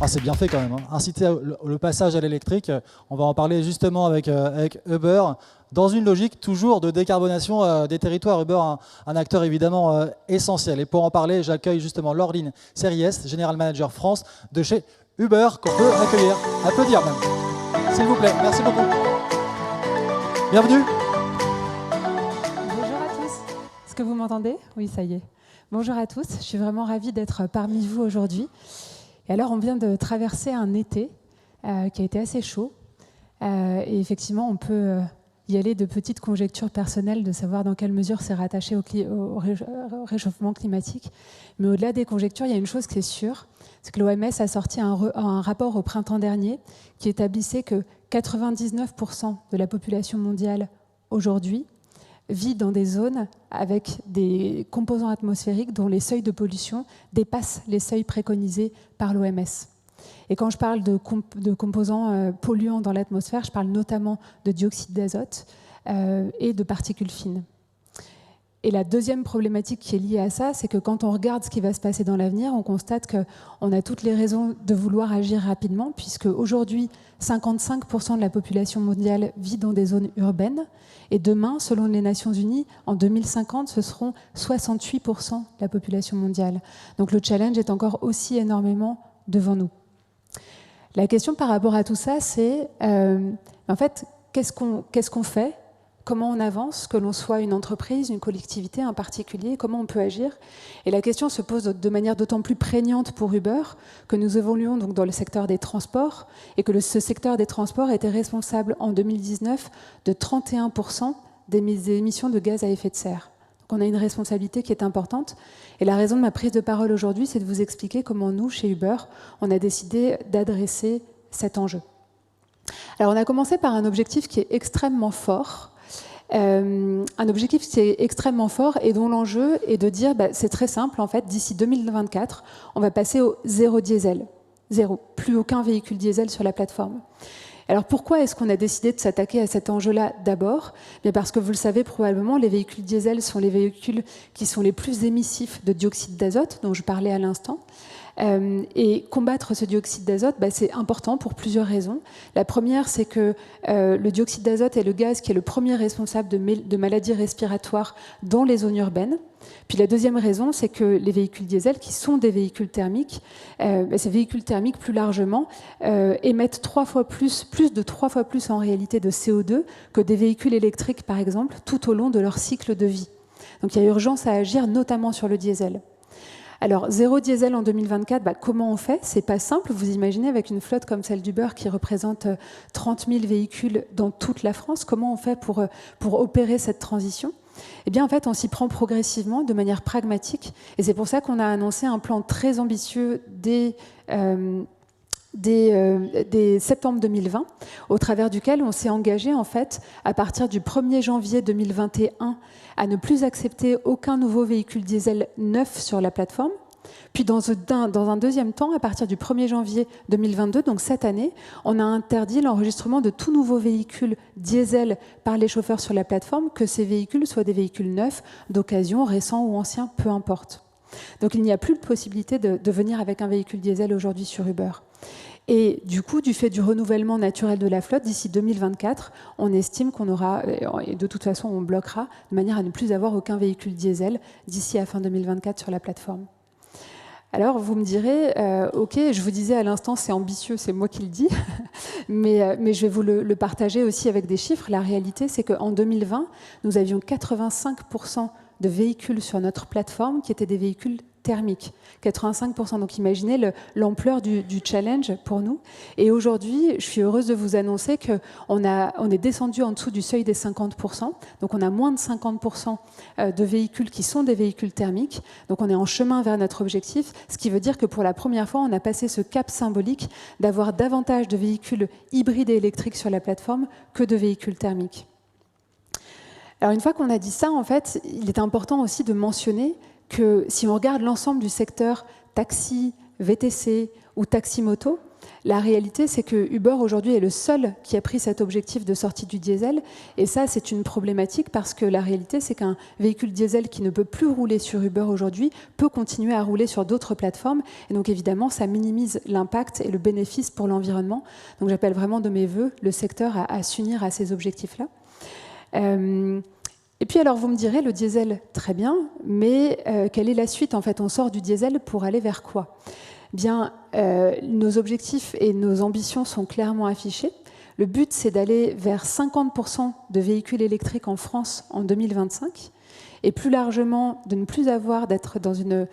c'est bien fait quand même. Hein. Inciter le passage à l'électrique, on va en parler justement avec Uber, dans une logique toujours de décarbonation des territoires. Uber, un acteur évidemment essentiel. Et pour en parler, j'accueille justement Laureline Serriès, General Manager France de chez Uber, qu'on peut accueillir, applaudir même. S'il vous plaît, merci beaucoup. Bienvenue. Bonjour à tous. Est-ce que vous m'entendez? Oui, ça y est. Bonjour à tous. Je suis vraiment ravie d'être parmi vous aujourd'hui. Et alors, on vient de traverser un été qui a été assez chaud. Et effectivement, on peut y aller de petites conjectures personnelles de savoir dans quelle mesure c'est rattaché au réchauffement climatique. Mais au-delà des conjectures, il y a une chose qui est sûre, c'est que l'OMS a sorti un rapport au printemps dernier qui établissait que 99% de la population mondiale aujourd'hui vit dans des zones avec des composants atmosphériques dont les seuils de pollution dépassent les seuils préconisés par l'OMS. Et quand je parle de composants polluants dans l'atmosphère, je parle notamment de dioxyde d'azote et de particules fines. Et la deuxième problématique qui est liée à ça, c'est que quand on regarde ce qui va se passer dans l'avenir, on constate qu'on a toutes les raisons de vouloir agir rapidement, puisque aujourd'hui, 55% de la population mondiale vit dans des zones urbaines, et demain, selon les Nations Unies, en 2050, ce seront 68% de la population mondiale. Donc le challenge est encore aussi énormément devant nous. La question par rapport à tout ça, c'est en fait, qu'est-ce qu'on fait ? Comment on avance, que l'on soit une entreprise, une collectivité, un particulier, comment on peut agir? Et la question se pose de manière d'autant plus prégnante pour Uber que nous évoluons donc dans le secteur des transports et que ce secteur des transports était responsable en 2019 de 31% des émissions de gaz à effet de serre. Donc on a une responsabilité qui est importante. Et la raison de ma prise de parole aujourd'hui, c'est de vous expliquer comment nous, chez Uber, on a décidé d'adresser cet enjeu. Alors on a commencé par un objectif qui est extrêmement fort. Un objectif qui est extrêmement fort et dont l'enjeu est de dire, c'est très simple en fait, d'ici 2024, on va passer au zéro diesel. Zéro. Plus aucun véhicule diesel sur la plateforme. Alors pourquoi est-ce qu'on a décidé de s'attaquer à cet enjeu-là d'abord? Bien parce que vous le savez probablement, les véhicules diesel sont les véhicules qui sont les plus émissifs de dioxyde d'azote, dont je parlais à l'instant. Et combattre ce dioxyde d'azote, c'est important pour plusieurs raisons. La première, c'est que le dioxyde d'azote est le gaz qui est le premier responsable de maladies respiratoires dans les zones urbaines. Puis la deuxième raison, c'est que les véhicules diesel, qui sont des véhicules thermiques, ces véhicules thermiques plus largement émettent plus de 3 fois plus en réalité de CO2 que des véhicules électriques, par exemple, tout au long de leur cycle de vie. Donc il y a urgence à agir, notamment sur le diesel. Alors, zéro diesel en 2024, comment on fait? C'est pas simple. Vous imaginez, avec une flotte comme celle d'Uber qui représente 30 000 véhicules dans toute la France, comment on fait pour opérer cette transition? Eh bien, en fait, on s'y prend progressivement, de manière pragmatique. Et c'est pour ça qu'on a annoncé un plan très ambitieux dès septembre 2020, au travers duquel on s'est engagé, en fait, à partir du 1er janvier 2021, à ne plus accepter aucun nouveau véhicule diesel neuf sur la plateforme. Puis dans un deuxième temps, à partir du 1er janvier 2022, donc cette année, on a interdit l'enregistrement de tout nouveau véhicule diesel par les chauffeurs sur la plateforme, que ces véhicules soient des véhicules neufs, d'occasion, récents ou anciens, peu importe. Donc il n'y a plus de possibilité de venir avec un véhicule diesel aujourd'hui sur Uber. Et du coup, du fait du renouvellement naturel de la flotte, d'ici 2024, on estime qu'on aura, et de toute façon on bloquera, de manière à ne plus avoir aucun véhicule diesel d'ici à fin 2024 sur la plateforme. Alors vous me direz, ok, je vous disais à l'instant c'est ambitieux, c'est moi qui le dis, mais je vais vous le partager aussi avec des chiffres. La réalité, c'est qu'en 2020, nous avions 85% de véhicules sur notre plateforme qui étaient des véhicules thermiques. 85%. Donc imaginez l'ampleur du challenge pour nous. Et aujourd'hui, je suis heureuse de vous annoncer qu'on est descendu en dessous du seuil des 50%. Donc on a moins de 50% de véhicules qui sont des véhicules thermiques. Donc on est en chemin vers notre objectif, ce qui veut dire que pour la première fois, on a passé ce cap symbolique d'avoir davantage de véhicules hybrides et électriques sur la plateforme que de véhicules thermiques. Alors une fois qu'on a dit ça, en fait, il est important aussi de mentionner que si on regarde l'ensemble du secteur taxi, VTC ou taxi-moto, La réalité, c'est que Uber aujourd'hui est le seul qui a pris cet objectif de sortie du diesel. Et ça, c'est une problématique parce que la réalité, c'est qu'un véhicule diesel qui ne peut plus rouler sur Uber aujourd'hui peut continuer à rouler sur d'autres plateformes. Et donc, évidemment, ça minimise l'impact et le bénéfice pour l'environnement. Donc, j'appelle vraiment de mes voeux le secteur à s'unir à ces objectifs-là. Et puis, alors, vous me direz, le diesel, très bien, mais quelle est la suite? En fait, on sort du diesel pour aller vers quoi? Bien, nos objectifs et nos ambitions sont clairement affichés. Le but, c'est d'aller vers 50% de véhicules électriques en France en 2025 et plus largement de ne plus d'être dans une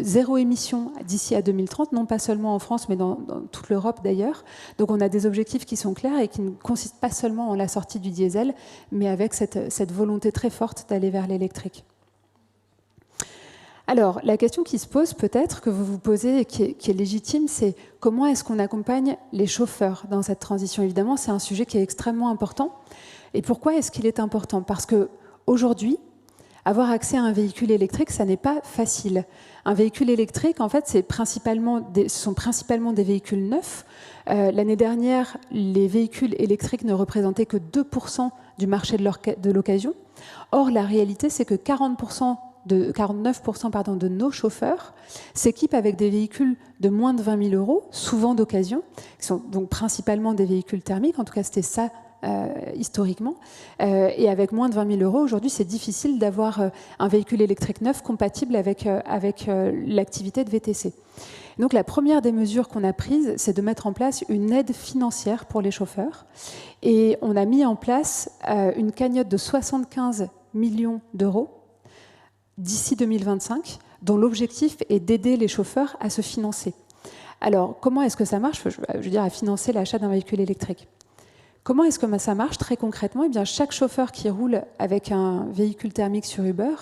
zéro émission d'ici à 2030, non pas seulement en France, mais dans toute l'Europe d'ailleurs. Donc on a des objectifs qui sont clairs et qui ne consistent pas seulement en la sortie du diesel, mais avec cette volonté très forte d'aller vers l'électrique. Alors, la question qui se pose peut-être, que vous vous posez et qui est légitime, c'est comment est-ce qu'on accompagne les chauffeurs dans cette transition? Évidemment, c'est un sujet qui est extrêmement important. Et pourquoi est-ce qu'il est important? Parce qu'aujourd'hui, avoir accès à un véhicule électrique, ça n'est pas facile. Un véhicule électrique, en fait, ce sont principalement des véhicules neufs. L'année dernière, les véhicules électriques ne représentaient que 2% du marché de l'occasion. Or, la réalité, c'est que 49% de nos chauffeurs s'équipent avec des véhicules de moins de 20 000 €, souvent d'occasion, qui sont donc principalement des véhicules thermiques, en tout cas c'était ça historiquement, et avec moins de 20 000 €, aujourd'hui c'est difficile d'avoir un véhicule électrique neuf compatible avec l'activité de VTC. Donc la première des mesures qu'on a prises, c'est de mettre en place une aide financière pour les chauffeurs, et on a mis en place une cagnotte de 75 millions d'euros d'ici 2025, dont l'objectif est d'aider les chauffeurs à se financer. Alors, comment est-ce que ça marche? Je veux dire, à financer l'achat d'un véhicule électrique. Comment est-ce que ça marche très concrètement? Eh bien, chaque chauffeur qui roule avec un véhicule thermique sur Uber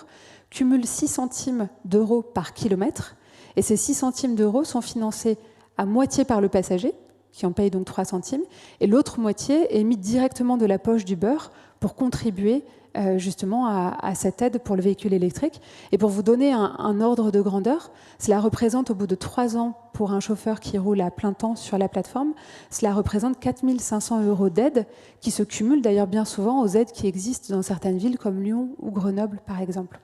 cumule 6 centimes d'euros par kilomètre, et ces 6 centimes d'euros sont financés à moitié par le passager, qui en paye donc 3 centimes, et l'autre moitié est mise directement de la poche d'Uber pour contribuer justement à cette aide pour le véhicule électrique. Et pour vous donner un ordre de grandeur, cela représente au bout de 3 ans pour un chauffeur qui roule à plein temps sur la plateforme, cela représente 4 500 € d'aide qui se cumulent d'ailleurs bien souvent aux aides qui existent dans certaines villes comme Lyon ou Grenoble par exemple.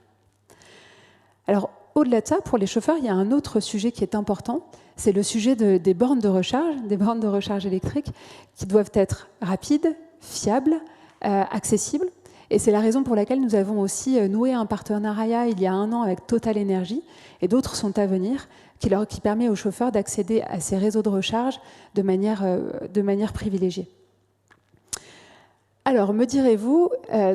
Alors au-delà de ça, pour les chauffeurs, il y a un autre sujet qui est important, c'est le sujet des bornes de recharge électriques qui doivent être rapides, fiables, accessibles. Et c'est la raison pour laquelle nous avons aussi noué un partenariat il y a 1 an avec Total Energy, et d'autres sont à venir, qui permet aux chauffeurs d'accéder à ces réseaux de recharge de manière privilégiée. Alors, me direz-vous,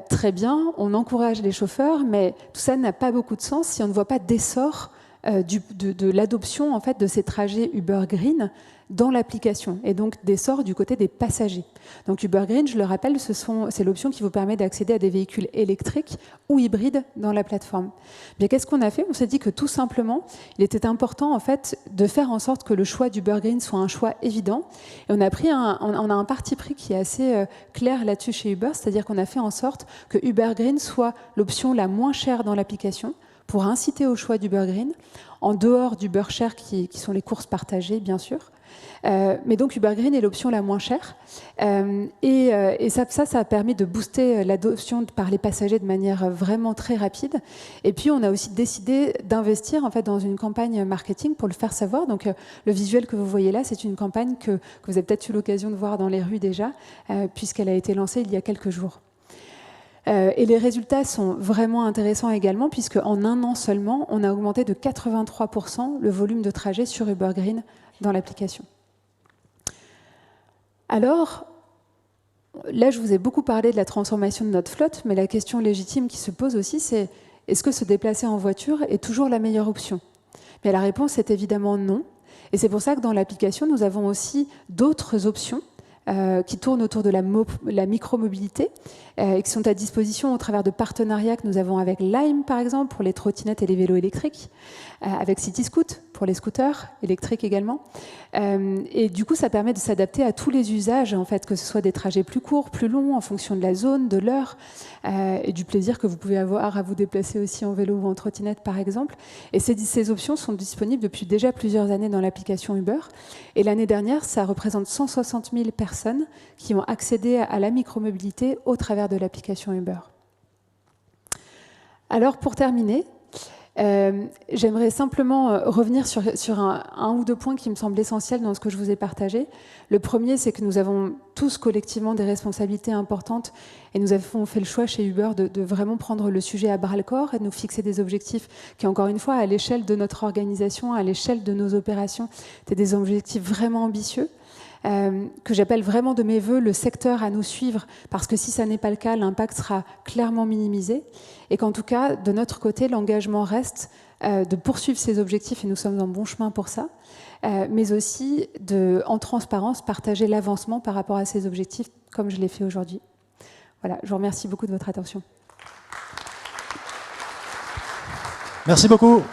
très bien, on encourage les chauffeurs, mais tout ça n'a pas beaucoup de sens si on ne voit pas d'essor de l'adoption en fait, de ces trajets Uber Green dans l'application, et donc d'essor du côté des passagers. Donc Uber Green, je le rappelle, c'est l'option qui vous permet d'accéder à des véhicules électriques ou hybrides dans la plateforme. Bien, qu'est-ce qu'on a fait? On s'est dit que tout simplement, il était important en fait de faire en sorte que le choix d'Uber Green soit un choix évident. Et on a un parti pris qui est assez clair là-dessus chez Uber, c'est-à-dire qu'on a fait en sorte que Uber Green soit l'option la moins chère dans l'application, pour inciter au choix d'Uber Green, en dehors d'Uber Share, qui sont les courses partagées, bien sûr. Mais donc Uber Green est l'option la moins chère. Et ça a permis de booster l'adoption par les passagers de manière vraiment très rapide. Et puis on a aussi décidé d'investir en fait, dans une campagne marketing pour le faire savoir. Donc le visuel que vous voyez là, c'est une campagne que vous avez peut-être eu l'occasion de voir dans les rues déjà, puisqu'elle a été lancée il y a quelques jours. Et les résultats sont vraiment intéressants également, puisque en 1 an seulement, on a augmenté de 83% le volume de trajets sur Uber Green dans l'application. Alors, là, je vous ai beaucoup parlé de la transformation de notre flotte, mais la question légitime qui se pose aussi, c'est est-ce que se déplacer en voiture est toujours la meilleure option? Mais la réponse est évidemment non. Et c'est pour ça que dans l'application, nous avons aussi d'autres options qui tournent autour de la micromobilité et qui sont à disposition au travers de partenariats que nous avons avec Lime, par exemple, pour les trottinettes et les vélos électriques, avec CityScoot pour les scooters, électriques également. Et du coup, ça permet de s'adapter à tous les usages, en fait, que ce soit des trajets plus courts, plus longs, en fonction de la zone, de l'heure, et du plaisir que vous pouvez avoir à vous déplacer aussi en vélo ou en trottinette, par exemple. Et ces options sont disponibles depuis déjà plusieurs années dans l'application Uber. Et l'année dernière, ça représente 160 000 personnes qui ont accédé à la micromobilité au travers de l'application Uber. Alors, pour terminer, j'aimerais simplement revenir sur un ou deux points qui me semblent essentiels dans ce que je vous ai partagé. Le premier, c'est que nous avons tous collectivement des responsabilités importantes et nous avons fait le choix chez Uber de vraiment prendre le sujet à bras-le-corps et de nous fixer des objectifs qui, encore une fois, à l'échelle de notre organisation, à l'échelle de nos opérations, étaient des objectifs vraiment ambitieux. Que j'appelle vraiment de mes voeux le secteur à nous suivre, parce que si ça n'est pas le cas, l'impact sera clairement minimisé, et qu'en tout cas, de notre côté, l'engagement reste de poursuivre ces objectifs, et nous sommes en bon chemin pour ça, mais aussi en transparence, partager l'avancement par rapport à ces objectifs, comme je l'ai fait aujourd'hui. Voilà, je vous remercie beaucoup de votre attention. Merci beaucoup.